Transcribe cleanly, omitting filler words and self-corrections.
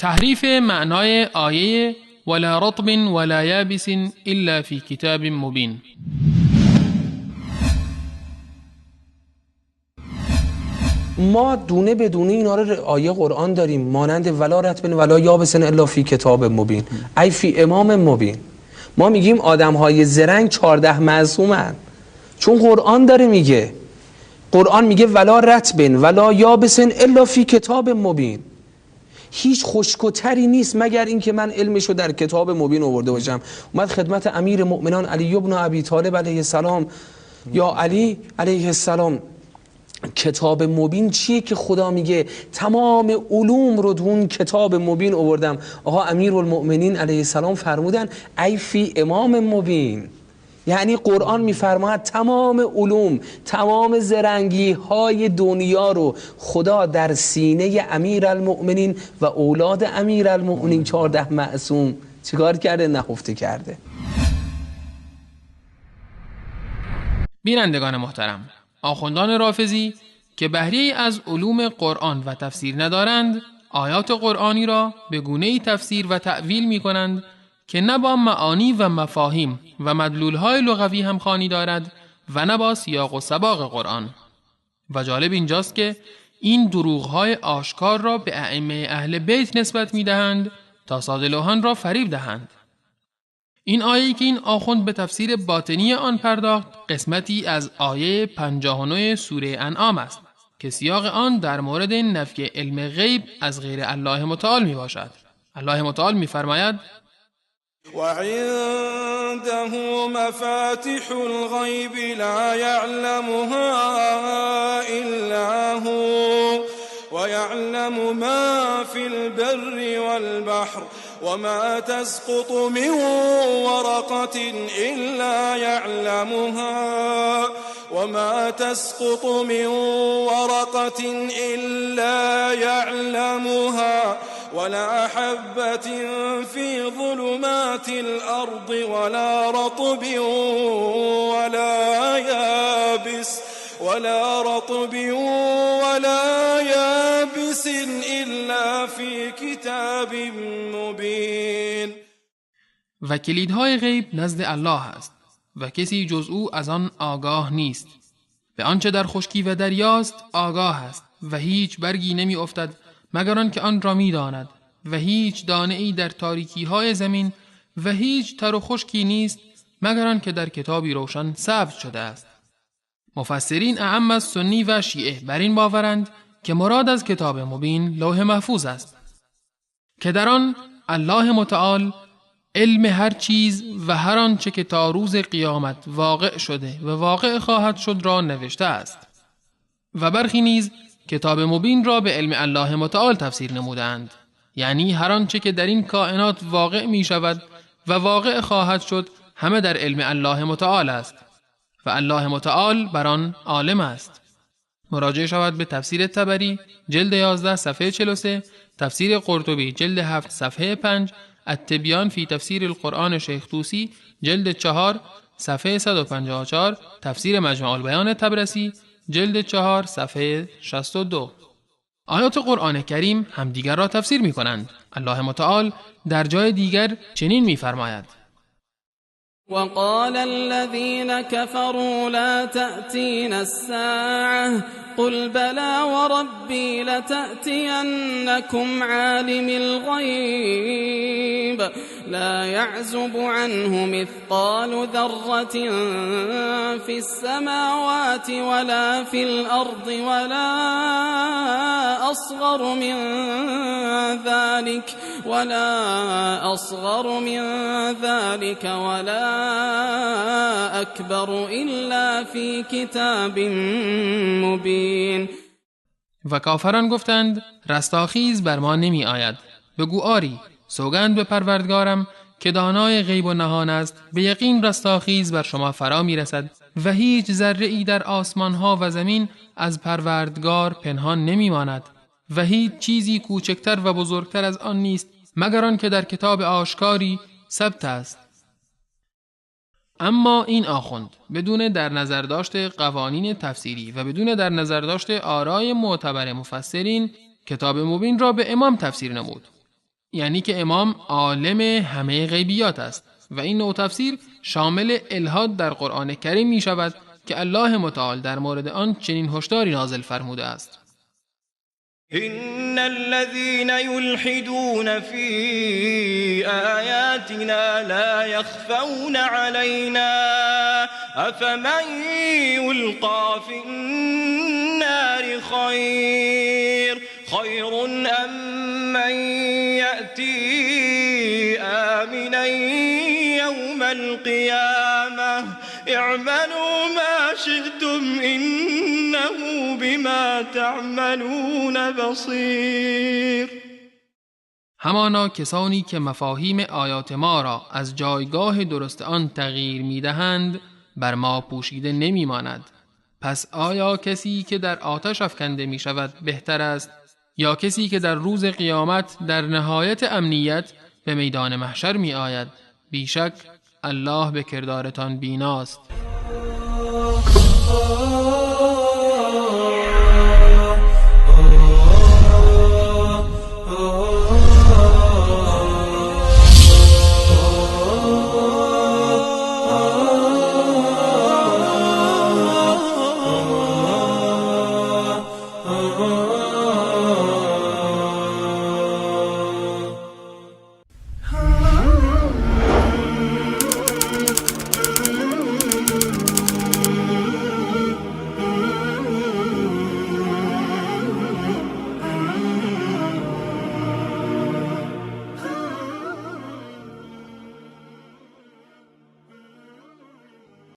تحریف معنای آیه ولا رطب ولا یابس الا فی کتاب مبین. ما دونه به دونه اینا رو آیه قرآن داریم، مانند ولا رطب ولا یابس الا فی کتاب مبین، ای فی امام مبین. ما میگیم آدم‌های زرنگ 14 معصومن، چون قرآن داره میگه. قرآن میگه ولا رطب ولا یابس الا فی کتاب مبین. هیچ خشک‌وتری نیست مگر اینکه من علمشو در کتاب مبین آورده باشم. اومد خدمت امیر مؤمنان علی ابن ابی طالب علیه السلام، یا علی علیه السلام، کتاب مبین چیه که خدا میگه تمام علوم رو دون کتاب مبین آوردم. آقا امیرالمؤمنین علیه السلام فرمودن ای فی امام مبین، یعنی قرآن میفرماید تمام علوم، تمام زرنگی های دنیا رو خدا در سینه امیرالمؤمنین و اولاد امیرالمؤمنین 14 معصوم چیکار کرده؟ نهفته کرده. بینندگان محترم، آخوندان رافضی که بهره از علوم قرآن و تفسیر ندارند، آیات قرآنی را به گونه‌ای تفسیر و تأویل می کنند که نه با معانی و مفاهیم و مدلولهای لغوی همخوانی دارد و نه با سیاق و سباق قرآن. و جالب اینجاست که این دروغهای آشکار را به ائمه اهل بیت نسبت می دهند تا ساده‌لوحان را فریب دهند. این آیه‌ای که این آخوند به تفسیر باطنی آن پرداخت قسمتی از آیه 59 سوره انعام است که سیاق آن در مورد نفی علم غیب از غیر الله متعال می باشد. الله متعال می فرماید وعنده مفاتح الغیب لا یعلمها الا هو ويعلم ما في البر والبحر وما تسقط من ورقة إلا يعلمها وما تسقط من ورقة إلا يعلمها ولا حبة في ظلمات الأرض ولا رطب ولا يابس إلا في كتاب مبين. و کلیدهای غیب نزد الله است و کسی جز او از آن آگاه نیست. به آنچه در خشکی و دریاست آگاه است و هیچ برگی نمی افتد مگر آن که آن را می داند و هیچ دانه ای در تاریکی های زمین و هیچ تر و خشکی نیست مگر آن که در کتابی روشن ثبت شده است. مفسرین اعم از سنی و شیعه بر این باورند که مراد از کتاب مبین لوح محفوظ است که در آن الله متعال علم هر چیز و هر آنچه که تا روز قیامت واقع شده و واقع خواهد شد را نوشته است. و برخی نیز کتاب مبین را به علم الله متعال تفسیر نمودند، یعنی هر آنچه که در این کائنات واقع می شود و واقع خواهد شد همه در علم الله متعال است و الله متعال بر آن عالم است. مراجعه شود به تفسیر طبری جلد 11 صفحه 43، تفسیر قرطبی جلد 7 صفحه 5، التبیان فی تفسیر القرآن شیخ طوسی جلد 4 صفحه 154، تفسیر مجمع البیان طبرسی جلد 4 صفحه 62. آیات قرآن کریم همدیگر را تفسیر می کنند. الله متعال در جای دیگر چنین می فرماید: وقال الذين كفروا لا تأتينا الساعة قل بلى وربي لتأتينكم عالم الغيب لا يعزب عنه مثقال ذرة في السماوات ولا في الأرض ولا أصغر من ذلك ولا أكبر إلا في كتاب مبين. و کافران گفتند رستاخیز بر ما نمی آید. بگو آری، سوگند به پروردگارم که دانای غیب و نهان است، به یقین رستاخیز بر شما فرا می رسد و هیچ ذره ای در آسمان ها و زمین از پروردگار پنهان نمی ماند و هیچ چیزی کوچکتر و بزرگتر از آن نیست مگر آن که در کتاب آشکاری ثبت است. اما این آخوند بدون در نظر داشته قوانین تفسیری و بدون در نظر داشته آرای معتبر مفسرین کتاب مبین را به امام تفسیر نمود یعنی که امام عالم همه غیبیات است و این نوع تفسیر شامل الحاد در قرآن کریم می شود که الله متعال در مورد آن چنین هشداری نازل فرموده است: إن الذين يلحدون في آياتنا لا يخفون علينا أفمن يلقى في النار خير أم من يأتي آمنا يوم القيامة اعملوا ما شئتم إنه بما تعملون بصیر. همانا کسانی که مفاهیم آیات ما را از جایگاه درست آن تغییر می دهند بر ما پوشیده نمی ماند. پس آیا کسی که در آتش افکنده می شود بهتر است یا کسی که در روز قیامت در نهایت امنیت به میدان محشر می آید؟ بیشک الله به کردارتان بیناست.